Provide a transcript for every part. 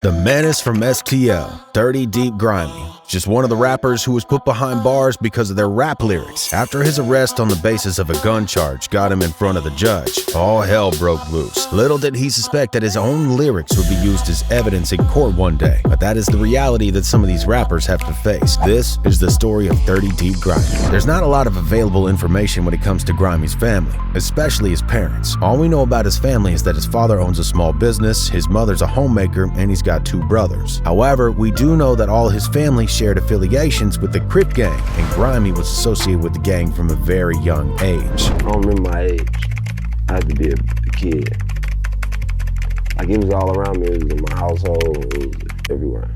The menace from STL, 30 Deep Grimeyy, just one of the rappers who was put behind bars because of their rap lyrics. After his arrest on the basis of a gun charge got him in front of the judge, all hell broke loose. Little did he suspect that his own lyrics would be used as evidence in court one day. But that is the reality that some of these rappers have to face. This is the story of 30 Deep Grimeyy. There's not a lot of available information when it comes to Grimey's family, especially his parents. All we know about his family is that his father owns a small business, his mother's a homemaker, and he's got 2 brothers. However, we do know that all his family shared affiliations with the Crip gang, and Grimeyy was associated with the gang from a very young age. I don't remember my age. I had to be a kid. Like, it was all around me. It was in my household. It was everywhere.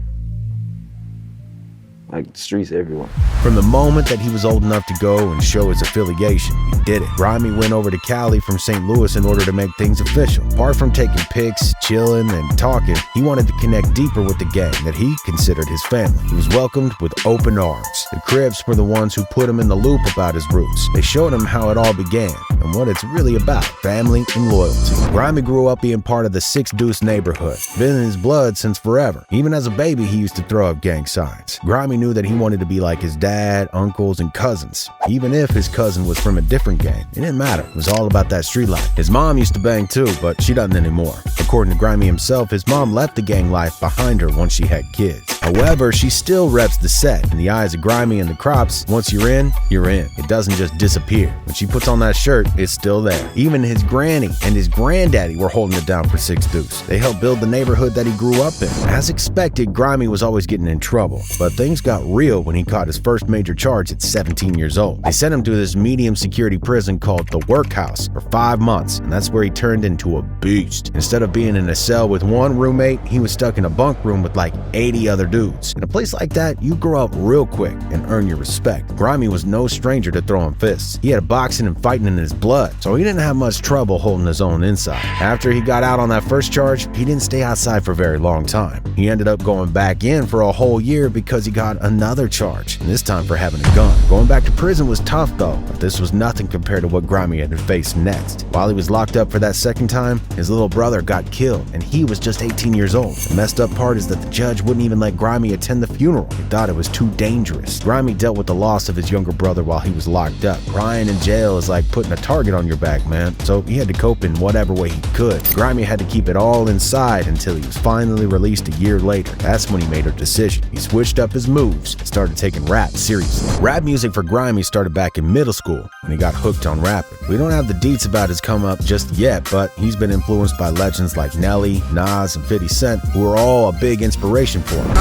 Like, the streets everywhere. From the moment that he was old enough to go and show his affiliation, he did it. Grimeyy went over to Cali from St. Louis in order to make things official. Apart from taking pics, chilling, and talking, he wanted to connect deeper with the gang that he considered his family. He was welcomed with open arms. The Crips were the ones who put him in the loop about his roots. They showed him how it all began and what it's really about, family and loyalty. Grimeyy grew up being part of the Six Deuce neighborhood. Been in his blood since forever. Even as a baby, he used to throw up gang signs. Grimeyy knew that he wanted to be like his dad, uncles, and cousins. Even if his cousin was from a different gang, it didn't matter. It was all about that street life. His mom used to bang too, but she doesn't anymore. According to Grimeyy himself, his mom left the gang life behind her once she had kids. However, she still reps the set. In the eyes of Grimeyy and the Crops, once you're in, you're in. It doesn't just disappear. When she puts on that shirt, it's still there. Even his granny and his granddaddy were holding it down for Six Deuce. They helped build the neighborhood that he grew up in. As expected, Grimeyy was always getting in trouble, but things got real when he caught his first major charge at 17 years old. They sent him to this medium security prison called the Workhouse for 5 months, and that's where he turned into a beast. Instead of being in a cell with one roommate, he was stuck in a bunk room with like 80 other dudes. In a place like that, you grow up real quick and earn your respect. Grimeyy was no stranger to throwing fists. He had boxing and fighting in his blood, so he didn't have much trouble holding his own inside. After he got out on that first charge, he didn't stay outside for a very long time. He ended up going back in for a whole year because he got another charge, and this time for having a gun. Going back to prison was tough though, but this was nothing compared to what Grimeyy had to face next. While he was locked up for that second time, his little brother got killed, and he was just 18 years old. The messed up part is that the judge wouldn't even let Grimeyy attend the funeral. He thought it was too dangerous. Grimeyy dealt with the loss of his younger brother while he was locked up. Crying in jail is like putting a target on your back, man, so he had to cope in whatever way he could. Grimeyy had to keep it all inside until he was finally released a year later. That's when he made a decision. He switched up his moves and started taking rap seriously. Rap music for Grimeyy started back in middle school when he got hooked on rapping. We don't have the deets about his come up just yet, but he's been influenced by legends like Nelly, Nas, and 50 Cent, who are all a big inspiration for him.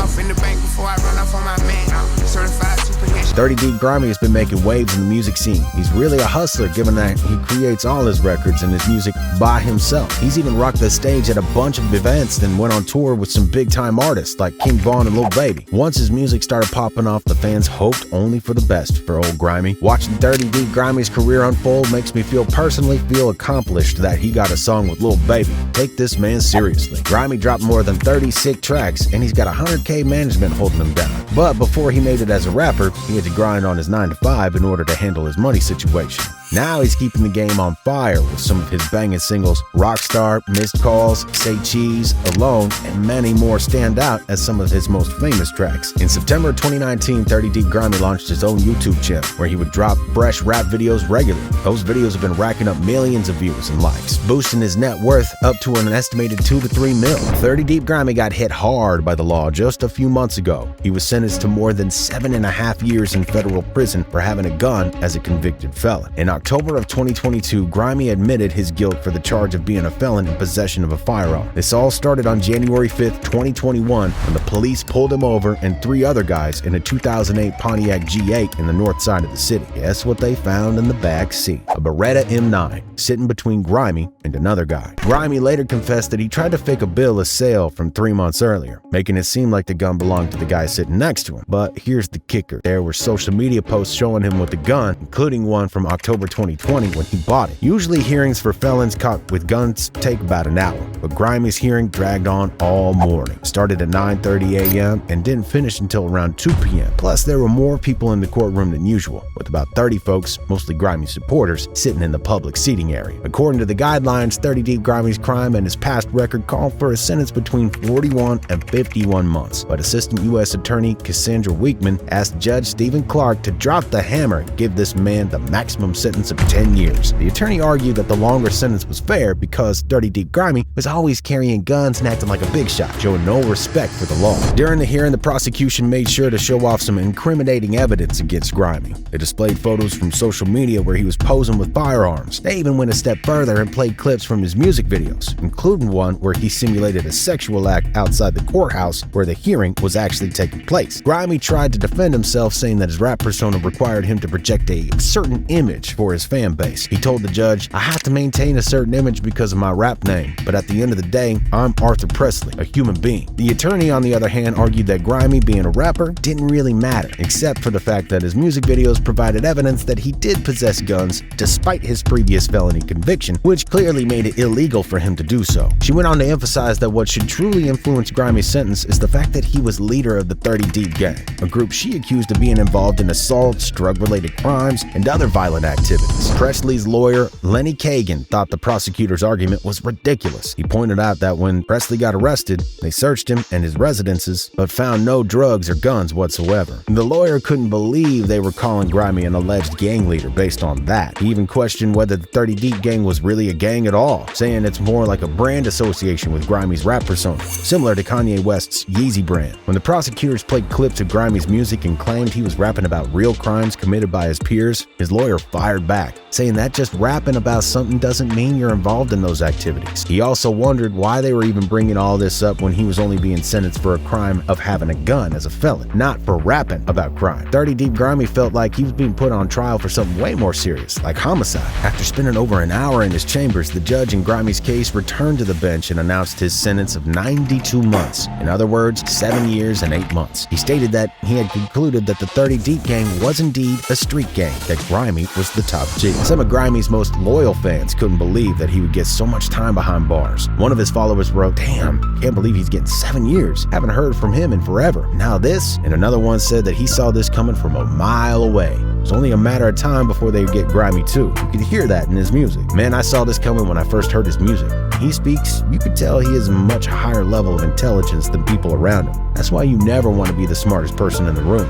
30 Deep Grimeyy has been making waves in the music scene. He's really a hustler, given that he creates all his records and his music by himself. He's even rocked the stage at a bunch of events and went on tour with some big-time artists like King Von and Lil Baby. Once his music started popping off, the fans hoped only for the best for old Grimeyy. Watching 30 Deep Grimey's career unfold makes me personally feel accomplished that he got a song with Lil Baby. Take this man seriously. Grimeyy dropped more than 30 sick tracks, and he's got 100K management holding him down. But before he made it as a rapper, he had to grind on his 9-to-5 in order to handle his money situation. Now he's keeping the game on fire with some of his banging singles. Rockstar, Missed Calls, Say Cheese, Alone, and many more stand out as some of his most famous tracks. In September 2019, 30 Deep Grimeyy launched his own YouTube channel where he would drop fresh rap videos regularly. Those videos have been racking up millions of views and likes, boosting his net worth up to an estimated 2 to 3 mil. 30 Deep Grimeyy got hit hard by the law just a few months ago. He was sentenced to more than 7.5 years in federal prison for having a gun as a convicted felon. In October of 2022, Grimeyy admitted his guilt for the charge of being a felon in possession of a firearm. This all started on January 5th, 2021, when the police pulled him over and 3 other guys in a 2008 Pontiac G8 in the north side of the city. Guess what they found in the back seat? A Beretta M9, sitting between Grimeyy and another guy. Grimeyy later confessed that he tried to fake a bill of sale from 3 months earlier, making it seem like the gun belonged to the guy sitting next to him. But here's the kicker. There were social media posts showing him with the gun, including one from October 2020 when he bought it. Usually hearings for felons caught with guns take about an hour, but Grimey's hearing dragged on all morning. It started at 9:30 a.m. and didn't finish until around 2 p.m. Plus, there were more people in the courtroom than usual, with about 30 folks, mostly Grimey supporters, sitting in the public seating area. According to the guidelines, 30 Deep Grimey's crime and his past record called for a sentence between 41 and 51 months. But Assistant U.S. Attorney Cassandra Weekman asked Judge Stephen Clark to drop the hammer and give this man the maximum sentence of 10 years. The attorney argued that the longer sentence was fair because 30 Deep Grimeyy was always carrying guns and acting like a big shot, showing no respect for the law. During the hearing, the prosecution made sure to show off some incriminating evidence against Grimeyy. They displayed photos from social media where he was posing with firearms. They even went a step further and played clips from his music videos, including one where he simulated a sexual act outside the courthouse where the hearing was actually taking place. Grimeyy tried to defend himself, saying that his rap persona required him to project a certain image for his fan base. He told the judge, "I have to maintain a certain image because of my rap name, but at the end of the day, I'm Arthur Presley, a human being." The attorney, on the other hand, argued that Grimeyy being a rapper didn't really matter, except for the fact that his music videos provided evidence that he did possess guns despite his previous felony conviction, which clearly made it illegal for him to do so. She went on to emphasize that what should truly influence Grimey's sentence is the fact that he was leader of the 30 Deep gang, a group she accused of being involved in assaults, drug-related crimes, and other violent activities. Presley's lawyer, Lenny Kagan, thought the prosecutor's argument was ridiculous. He pointed out that when Presley got arrested, they searched him and his residences, but found no drugs or guns whatsoever. The lawyer couldn't believe they were calling Grimeyy an alleged gang leader based on that. He even questioned whether the 30 Deep gang was really a gang at all, saying it's more like a brand association with Grimey's rap persona, similar to Kanye West's Yeezy brand. When the prosecutors played clips of Grimey's music and claimed he was rapping about real crimes committed by his peers, his lawyer fired back, saying that just rapping about something doesn't mean you're involved in those activities. He also wondered why they were even bringing all this up when he was only being sentenced for a crime of having a gun as a felon, not for rapping about crime. 30 Deep Grimeyy felt like he was being put on trial for something way more serious, like homicide. After spending over an hour in his chambers, the judge in Grimey's case returned to the bench and announced his sentence of 92 months. In other words, 7 years and 8 months. He stated that he had concluded that the 30 Deep gang was indeed a street gang, that Grimeyy was the top G. Some of Grimey's most loyal fans couldn't believe that he would get so much time behind bars. One of his followers wrote, "Damn, can't believe he's getting 7 years. Haven't heard from him in forever. Now this?" And another one said that he saw this coming from a mile away. It was only a matter of time before they would get Grimeyy too. You could hear that in his music. "Man, I saw this coming when I first heard his music. He speaks, you could tell he is a much higher level of intelligence than people around him. That's why you never want to be the smartest person in the room."